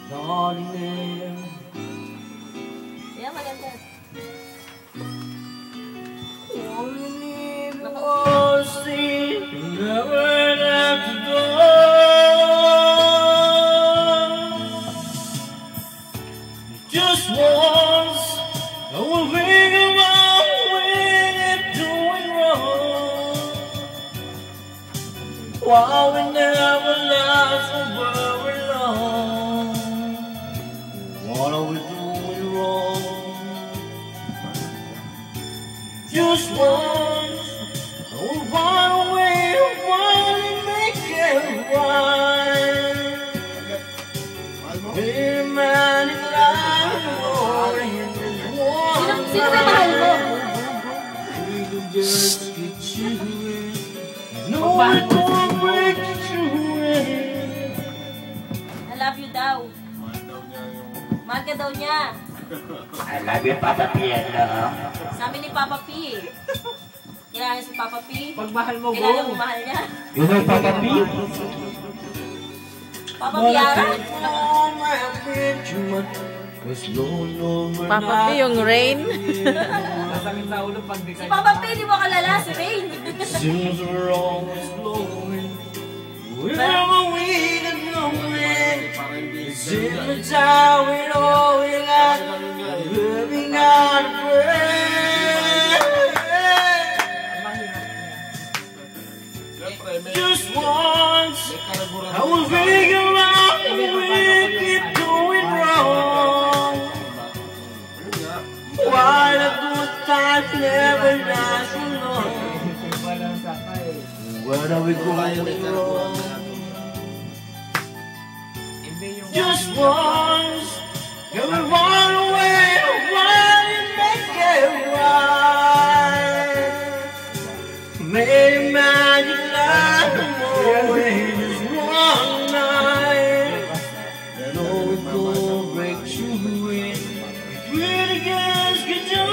Darling. Yeah, maganda. All you need was see, never have to go. Just once, I will think about when you're doing wrong. Why we never last for very long? What are we doing wrong? Just once, I will run away, run and make it right. Hey man, it's like Sino ba mahal mo? we can just get you in. No, I don't break you in. I love you daw. Mahal ka daw niya. I love you, Papa P. Sa amin ni Papa P. Kailangan si Papa P. Pag mahal mo, Kailangan mo mahal niya. You know Papa P? Papa Piara? Papa P yung Rain. Masakit sa ulo pag di Si kayo. Papa P, di mo kalala, si Rain. Seems we're always blowing wherever we can go in. It's in the town we know we got living out of breath. Just once, I will figure out we keep doing wrong. Why the good times never last so long? Where are we going wrong? Just once, you will run away, run and make it right. Maybe magic like the morning is one night. No, it won't break you in. Pretty girls could do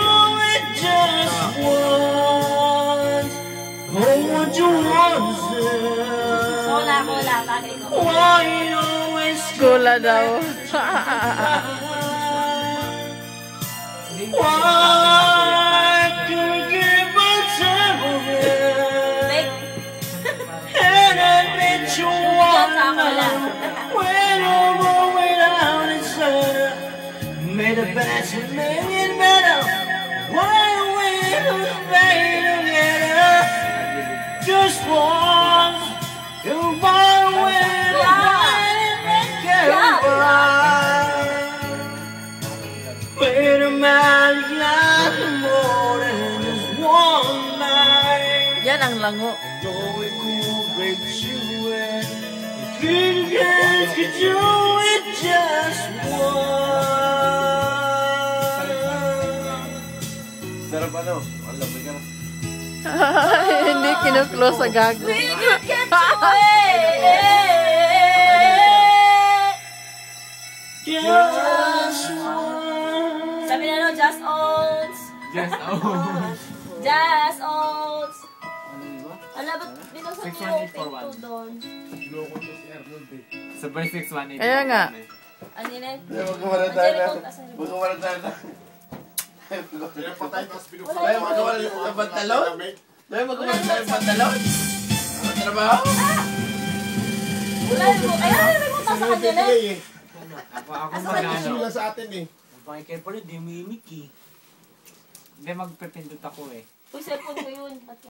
it just once. Oh, what you want, sir? Kola, bagay ko. Why you always Gula daw. why can we give ourselves away? And admit you want when over without it, sir. Made the best and made it better. Why we don't stay together? Just once, you run away, run and make it right. Wait a minute, like more than just one night. Yan ang lango. Though it could break you in, if you guys could do it just once. Sarap ano? Ang lamig ka na. Hindi kinuklose sa gago. We can get away. Just once. Sabi na no, just olds. Just, oh. Just olds. Ala, ba't binasa niyo yung 61841. doon? Loko to si Arnold eh. Sa verse 618. Kaya nga. Ano yun eh? Magkawala tayo na. Magkawala tayo na. Kaya patay tapos pinupunan. Tayo magkawala ng pantalon? Tayo magkawala tayo ng pantalon? Ano trabaho? Wala mo. Ay, may buta sa kanya na. Ako Ay, magano. issue lang sa atin eh. Bakit pala, di mimik eh. Hindi, magpipindot ako eh. Uy, cellphone ko yun. Ba't